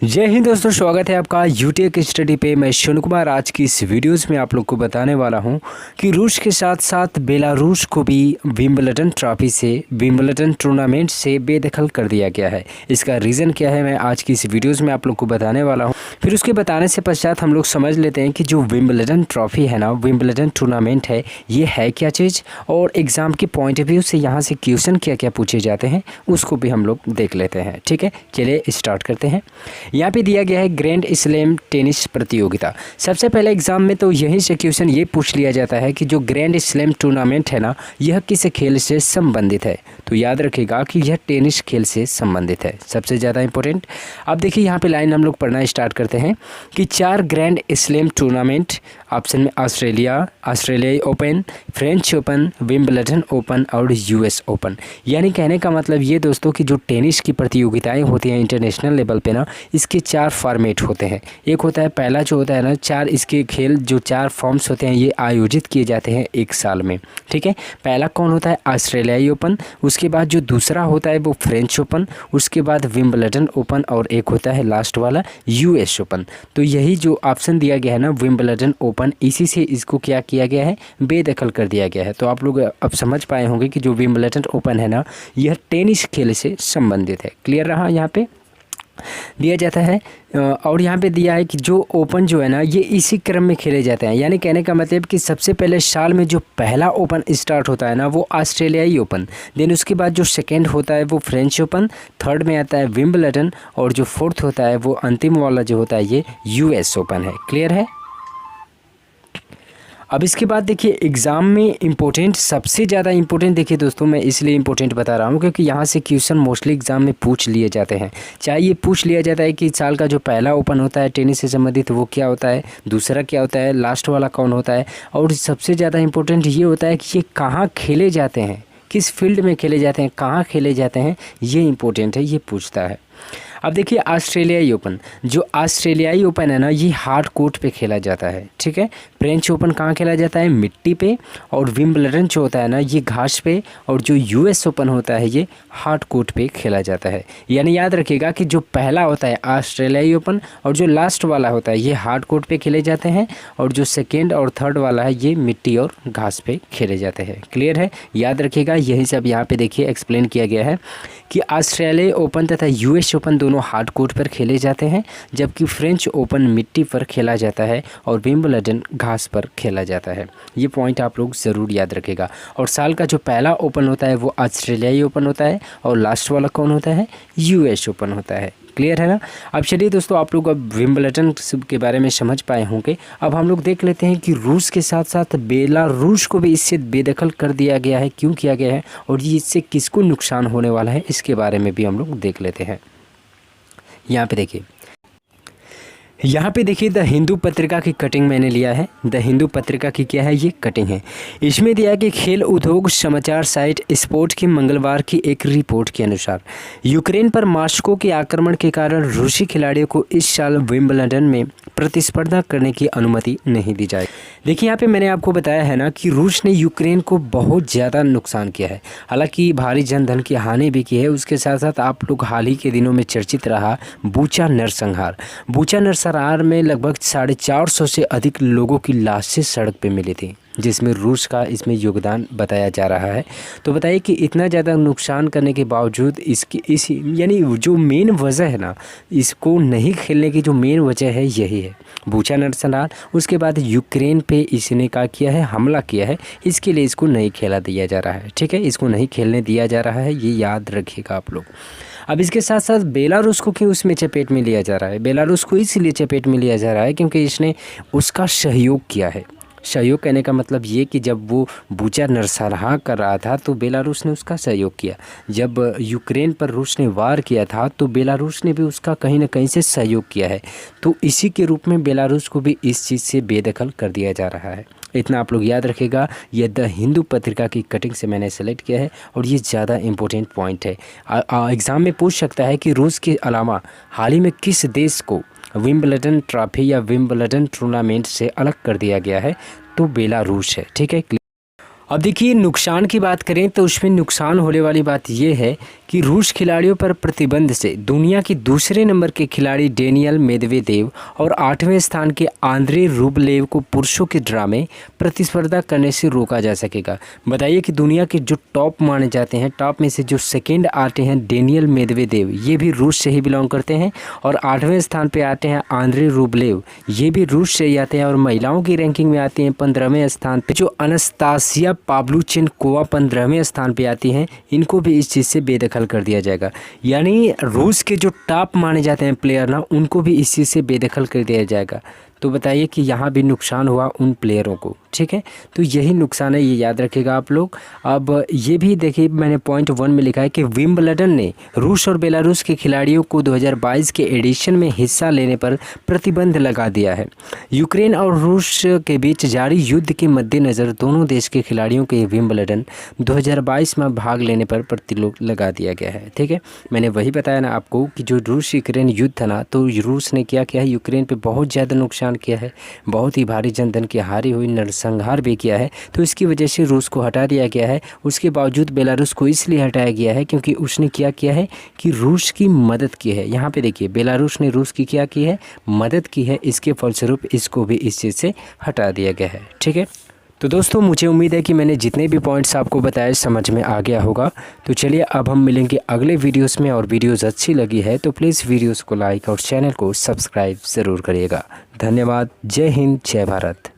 जय हिंद दोस्तों, स्वागत है आपका यूटेक स्टडी पे। मैं शिव कुमार। आज की इस वीडियोस में आप लोग को बताने वाला हूं कि रूस के साथ साथ बेलारूस को भी विंबलडन ट्रॉफी से, विंबलडन टूर्नामेंट से बेदखल कर दिया गया है। इसका रीज़न क्या है मैं आज की इस वीडियोस में आप लोग को बताने वाला हूं। फिर उसके बताने से पश्चात हम लोग समझ लेते हैं कि जो विंबलडन ट्रॉफी है ना, विंबलडन टूर्नामेंट है, ये है क्या चीज़, और एग्ज़ाम के पॉइंट ऑफ व्यू से यहाँ से क्वेश्चन क्या क्या पूछे जाते हैं उसको भी हम लोग देख लेते हैं। ठीक है, चलिए स्टार्ट करते हैं। यहाँ पे दिया गया है ग्रैंड स्लैम टेनिस प्रतियोगिता। सबसे पहले एग्जाम में तो यहीं से क्वेश्चन ये पूछ लिया जाता है कि जो ग्रैंड स्लैम टूर्नामेंट है ना, यह किस खेल से संबंधित है। तो याद रखिएगा कि यह टेनिस खेल से संबंधित है, सबसे ज़्यादा इंपॉर्टेंट। अब देखिए यहाँ पे लाइन हम लोग पढ़ना स्टार्ट करते हैं कि 4 ग्रैंड स्लैम टूर्नामेंट, ऑप्शन में ऑस्ट्रेलियाई open, French open, Wimbledon open और यूएस ओपन। यानी कहने का मतलब ये दोस्तों कि जो टेनिस की प्रतियोगिताएं होती हैं इंटरनेशनल लेवल पे ना, इसके 4 फॉर्मेट होते हैं। एक होता है, पहला जो होता है ना, 4 इसके खेल जो 4 फॉर्म्स होते हैं ये आयोजित किए जाते हैं एक साल में। ठीक है, पहला कौन होता है? ऑस्ट्रेलियाई ओपन। उसके बाद जो दूसरा होता है वो फ्रेंच ओपन, उसके बाद विंबलडन ओपन, और एक होता है लास्ट वाला यूएस ओपन। तो यही जो ऑप्शन दिया गया है ना, विंबलडन ओपन, इसी से इसको क्या किया गया है, बेदखल कर दिया गया है। तो आप लोग अब समझ पाए होंगे कि जो विंबलडन ओपन है ना, यह टेनिस खेल से संबंधित है। क्लियर रहा? यहाँ पे दिया जाता है। और यहाँ पे दिया है कि जो ओपन जो है ना, ये इसी क्रम में खेले जाते हैं। यानी कहने का मतलब कि सबसे पहले साल में जो पहला ओपन स्टार्ट होता है ना, वो ऑस्ट्रेलियाई ओपन, देन उसके बाद जो सेकंड होता है वो फ्रेंच ओपन, थर्ड में आता है विंबलडन, और जो फोर्थ होता है वो अंतिम वाला जो होता है ये यूएस ओपन है। क्लियर है? अब इसके बाद देखिए एग्ज़ाम में इम्पोर्टेंट, सबसे ज़्यादा इम्पोर्टेंट देखिए दोस्तों, मैं इसलिए इम्पोर्टेंट बता रहा हूँ क्योंकि यहाँ से क्वेश्चन मोस्टली एग्ज़ाम में पूछ लिए जाते हैं। चाहे ये पूछ लिया जाता है कि साल का जो पहला ओपन होता है टेनिस से संबंधित वो क्या होता है, दूसरा क्या होता है, लास्ट वाला कौन होता है, और सबसे ज़्यादा इम्पोर्टेंट ये होता है कि ये कहाँ खेले जाते हैं, किस फील्ड में खेले जाते हैं, कहाँ खेले जाते हैं, ये इम्पोर्टेंट है, ये पूछता है। अब देखिए ऑस्ट्रेलियाई ओपन, जो ऑस्ट्रेलियाई ओपन है ना, ये हार्ड कोर्ट पे खेला जाता है। ठीक है, फ्रेंच ओपन कहाँ खेला जाता है? मिट्टी पे। और विंबलडन जो होता है ना, ये घास पे। और जो यूएस ओपन होता है ये हार्ड कोर्ट पे खेला जाता है। यानी याद रखिएगा कि जो पहला होता है ऑस्ट्रेलियाई ओपन, और जो लास्ट वाला होता है ये हार्ड कोर्ट पे खेले जाते हैं, और जो सेकेंड और थर्ड वाला है ये मिट्टी और घास पे खेले जाते हैं। क्लियर है? याद रखिएगा, यही सब यहाँ पे देखिए एक्सप्लेन किया गया है कि ऑस्ट्रेलियाई ओपन तथा यूएस ओपन दोनों हार्ड कोर्ट पर खेले जाते हैं, जबकि फ्रेंच ओपन मिट्टी पर खेला जाता है और विंबलडन घास पर खेला जाता है। ये पॉइंट आप लोग ज़रूर याद रखेगा। और साल का जो पहला ओपन होता है वो ऑस्ट्रेलियाई ओपन होता है, और लास्ट वाला कौन होता है? यूएस ओपन होता है। क्लियर है ना? अब चलिए दोस्तों, आप लोग अब विंबलडन के बारे में समझ पाए होंगे। अब हम लोग देख लेते हैं कि रूस के साथ साथ बेलारूस को भी इससे बेदखल कर दिया गया है, क्यों किया गया है, और ये इससे किसको नुकसान होने वाला है, इसके बारे में भी हम लोग देख लेते हैं। यहाँ पे देखिए, यहाँ पे देखिए द हिंदू पत्रिका की कटिंग मैंने लिया है। द हिंदू पत्रिका की क्या है, ये कटिंग है। इसमें दिया कि खेल उद्योग समाचार साइट स्पोर्ट की मंगलवार की एक रिपोर्ट के अनुसार यूक्रेन पर मॉस्को के आक्रमण के कारण रूसी खिलाड़ियों को इस साल विंबलडन में प्रतिस्पर्धा करने की अनुमति नहीं दी जाए। देखिए यहाँ पे मैंने आपको बताया है ना कि रूस ने यूक्रेन को बहुत ज़्यादा नुकसान किया है, हालांकि भारी जनधन की हानि भी की है। उसके साथ साथ आप लोग हाल ही के दिनों में चर्चित रहा बूचा नरसंहार। बूचा नरसंहार में लगभग 450 से अधिक लोगों की लाशें सड़क पे मिली थी, जिसमें रूस का इसमें योगदान बताया जा रहा है। तो बताइए कि इतना ज़्यादा नुकसान करने के बावजूद इस यानी जो मेन वजह है ना, इसको नहीं खेलने की जो मेन वजह है यही है, बूचा नरसंहार। उसके बाद यूक्रेन पे इसने क्या किया है, हमला किया है, इसके लिए इसको नहीं खेला दिया जा रहा है। ठीक है, इसको नहीं खेलने दिया जा रहा है, ये याद रखिएगा आप लोग। अब इसके साथ साथ बेलारूस को क्यों उसमें चपेट में लिया जा रहा है? बेलारूस को इसलिए चपेट में लिया जा रहा है क्योंकि इसने उसका सहयोग किया है। सहयोग कहने का मतलब ये कि जब वो बूचा नरसंहार कर रहा था तो बेलारूस ने उसका सहयोग किया। जब यूक्रेन पर रूस ने वार किया था तो बेलारूस ने भी उसका कहीं ना कहीं से सहयोग किया है। तो इसी के रूप में बेलारूस को भी इस चीज़ से बेदखल कर दिया जा रहा है। इतना आप लोग याद रखेगा। ये द हिंदू पत्रिका की कटिंग से मैंने सेलेक्ट किया है, और ये ज़्यादा इम्पोर्टेंट पॉइंट है। एग्ज़ाम में पूछ सकता है कि रूस के अलावा हाल ही में किस देश को विंबलडन ट्रॉफी या विंबलडन टूर्नामेंट से अलग कर दिया गया है? तो बेलारूस है। ठीक है। अब देखिए नुकसान की बात करें तो उसमें नुकसान होने वाली बात यह है कि रूस खिलाड़ियों पर प्रतिबंध से दुनिया की दूसरे नंबर के खिलाड़ी डेनियल मेदवेदेव और 8वें स्थान के आंद्रे रूबलेव को पुरुषों के ड्रा में प्रतिस्पर्धा करने से रोका जा सकेगा। बताइए कि दुनिया के जो टॉप माने जाते हैं, टॉप में से जो सेकेंड आते हैं डेनियल मेदवेदेव, ये भी रूस से ही बिलोंग करते हैं, और 8वें स्थान पर आते हैं आंद्रे रूबलेव, ये भी रूस से ही आते हैं। और महिलाओं की रैंकिंग में आती हैं 15वें स्थान पर जो अनास्तासिया पाव्लुचेंकोवा 15वें स्थान पे आती हैं। इनको भी इस चीज़ से बेदखल कर दिया जाएगा। यानी रूस के जो टॉप माने जाते हैं प्लेयर ना, उनको भी इस चीज़ से बेदखल कर दिया जाएगा। तो बताइए कि यहाँ भी नुकसान हुआ उन प्लेयरों को, ठीक है। तो यही नुकसान है, ये याद रखिएगा आप लोग। अब ये भी देखिए मैंने पॉइंट 1 में लिखा है कि विंबलडन ने रूस और बेलारूस के खिलाड़ियों को 2022 के एडिशन में हिस्सा लेने पर प्रतिबंध लगा दिया है। यूक्रेन और रूस के बीच जारी युद्ध के मद्देनज़र दोनों देश के खिलाड़ियों के विंबलडन 2022 में भाग लेने पर प्रतिबंध लगा दिया गया है, ठीक है। मैंने वही बताया ना आपको कि जो रूस यूक्रेन युद्ध था ना, तो रूस ने क्या किया है, यूक्रेन पे बहुत ज़्यादा नुकसान किया है, बहुत ही भारी जनधन की हारी हुई, नरसंहार भी किया है। तो इसकी वजह से रूस को हटा दिया गया है। उसके बावजूद बेलारूस को इसलिए हटाया गया है क्योंकि उसने क्या किया है कि रूस की मदद की है। यहाँ पे देखिए बेलारूस ने रूस की क्या की है, मदद की है। इसके फलस्वरूप इसको भी इस चीज़ से हटा दिया गया है, ठीक है। तो दोस्तों मुझे उम्मीद है कि मैंने जितने भी पॉइंट्स आपको बताए समझ में आ गया होगा। तो चलिए अब हम मिलेंगे अगले वीडियोस में, और वीडियोस अच्छी लगी है तो प्लीज़ वीडियोस को लाइक और चैनल को सब्सक्राइब ज़रूर करिएगा। धन्यवाद। जय हिंद, जय भारत।